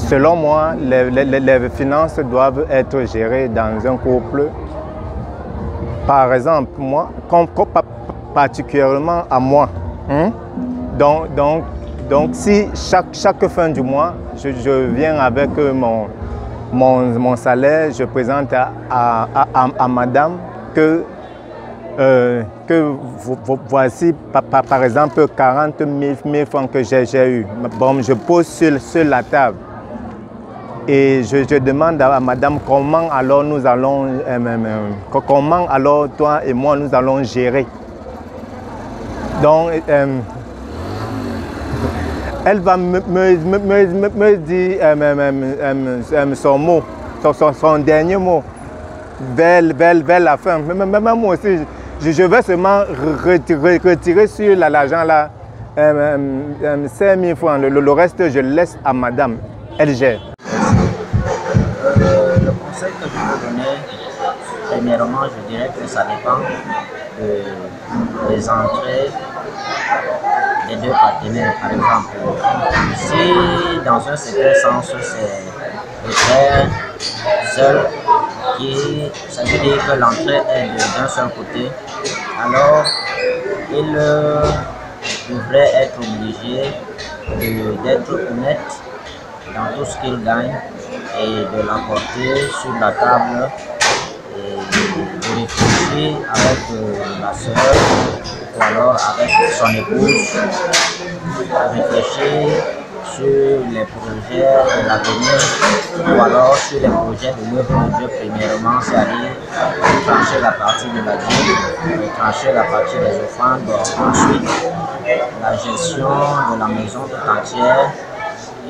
selon moi, les finances doivent être gérées dans un couple. Par exemple, moi, particulièrement à moi. Hein? Donc, si chaque fin du mois, je viens avec mon salaire, je présente à madame que voici par exemple 40 000 francs que j'ai eu. Bon, je pose sur la table et je demande à madame comment alors nous allons, comment alors toi et moi nous allons gérer. Donc, elle va me dire son mot, son dernier mot vers la fin. Même moi aussi, je vais seulement retirer sur l'argent là 5 000 francs. Le reste, je laisse à madame. Elle gère. Le conseil que je peux donner, premièrement, je dirais que ça dépend des entrées des deux partenaires. Par exemple, si dans un certain sens, c'est le père seul ça veut dire que l'entrée est d'un seul côté, alors il devrait être obligé d'être honnête dans tout ce qu'il gagne et de l'apporter sur la table et de réfléchir avec la soeur ou alors avec son épouse, réfléchir sur les projets de l'avenir ou alors sur les projets de l'œuvre de Dieu premièrement, c'est-à-dire trancher la partie de la dîme, trancher la partie des offrandes, ensuite la gestion de la maison tout entière.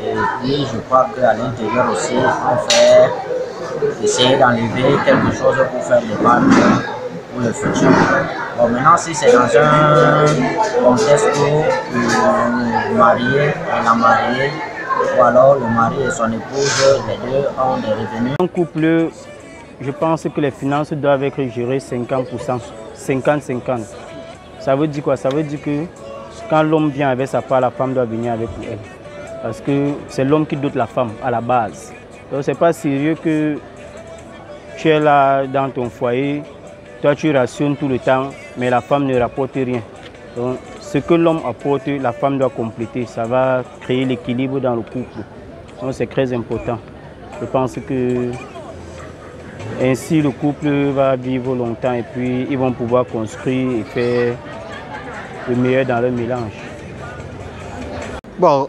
Et puis je crois qu'à l'intérieur aussi, on fait essayer d'enlever quelque chose pour faire des balles pour le futur. Bon, maintenant, si c'est dans un contexte où le marié et la mariée, ou alors le mari et son épouse, les deux ont des revenus. Un couple, je pense que les finances doivent être gérées 50%, 50-50. Ça veut dire quoi? Ça veut dire que quand l'homme vient avec sa part, la femme doit venir avec elle. Parce que c'est l'homme qui dote la femme à la base. Donc c'est pas sérieux que tu es là dans ton foyer, toi tu rationnes tout le temps, mais la femme ne rapporte rien. Donc ce que l'homme apporte, la femme doit compléter. Ça va créer l'équilibre dans le couple. Donc c'est très important. Je pense que ainsi le couple va vivre longtemps et puis ils vont pouvoir construire et faire le meilleur dans leur mélange. Bon,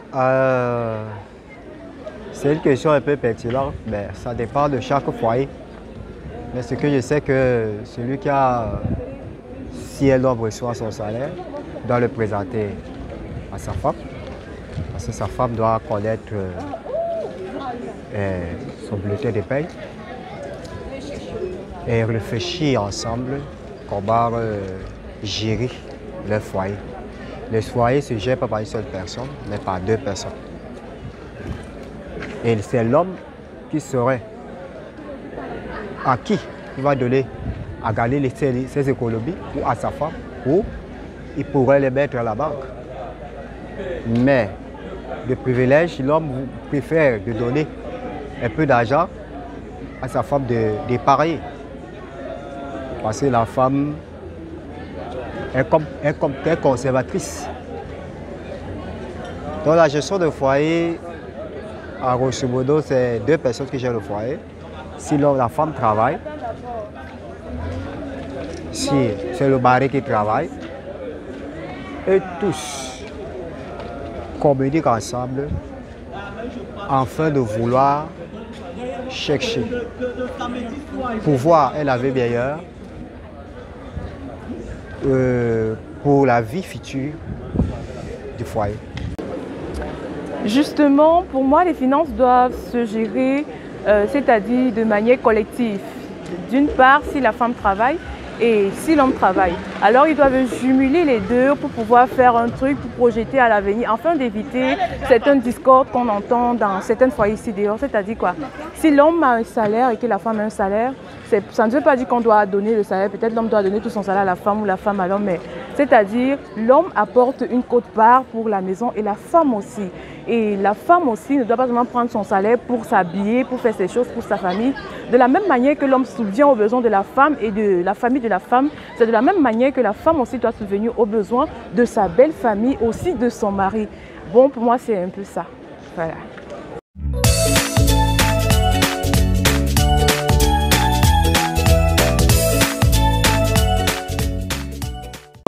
c'est une question un peu pertinente, mais ça dépend de chaque foyer. Mais ce que je sais que celui qui a, si un homme reçoit son salaire, doit le présenter à sa femme. Parce que sa femme doit connaître son bulletin de paie et réfléchir ensemble comment gérer le foyer. Le foyer ne se gère pas par une seule personne, mais par deux personnes. Et c'est l'homme qui saurait à qui il va donner à garder ses économies ou à sa femme, ou il pourrait les mettre à la banque. Mais de privilège, l'homme préfère de donner un peu d'argent à sa femme d'épargner. Parce que la femme est conservatrice. Dans la gestion de foyer, à grosso modo, c'est deux personnes qui gèrent le foyer. Si la femme travaille, si c'est le mari qui travaille, et tous communiquent ensemble afin de vouloir chercher, pouvoir un avenir meilleur pour la vie future du foyer. Justement, pour moi, les finances doivent se gérer, c'est-à-dire de manière collective. D'une part, si la femme travaille et si l'homme travaille, alors ils doivent jumeler les deux pour pouvoir faire un truc, pour projeter à l'avenir, afin d'éviter certains discordes qu'on entend dans certains foyers ici dehors. C'est-à-dire quoi? Si l'homme a un salaire et que la femme a un salaire, ça ne veut pas dire qu'on doit donner le salaire. Peut-être l'homme doit donner tout son salaire à la femme ou la femme à l'homme, mais C'est-à-dire, l'homme apporte une quote-part pour la maison et la femme aussi. Et la femme aussi ne doit pas seulement prendre son salaire pour s'habiller, pour faire ses choses pour sa famille. De la même manière que l'homme subvient aux besoins de la femme et de la famille de la femme, c'est de la même manière que la femme aussi doit subvenir aux besoins de sa belle famille, aussi de son mari. Bon, pour moi, c'est un peu ça. Voilà.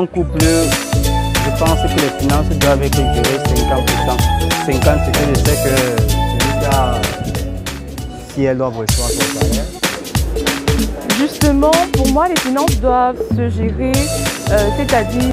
En couple, je pense que les finances doivent être gérées 50%. 50, c'est que je sais que celui qui a, Si elle doit recevoir son salaire, Justement, pour moi, les finances doivent se gérer, c'est-à-dire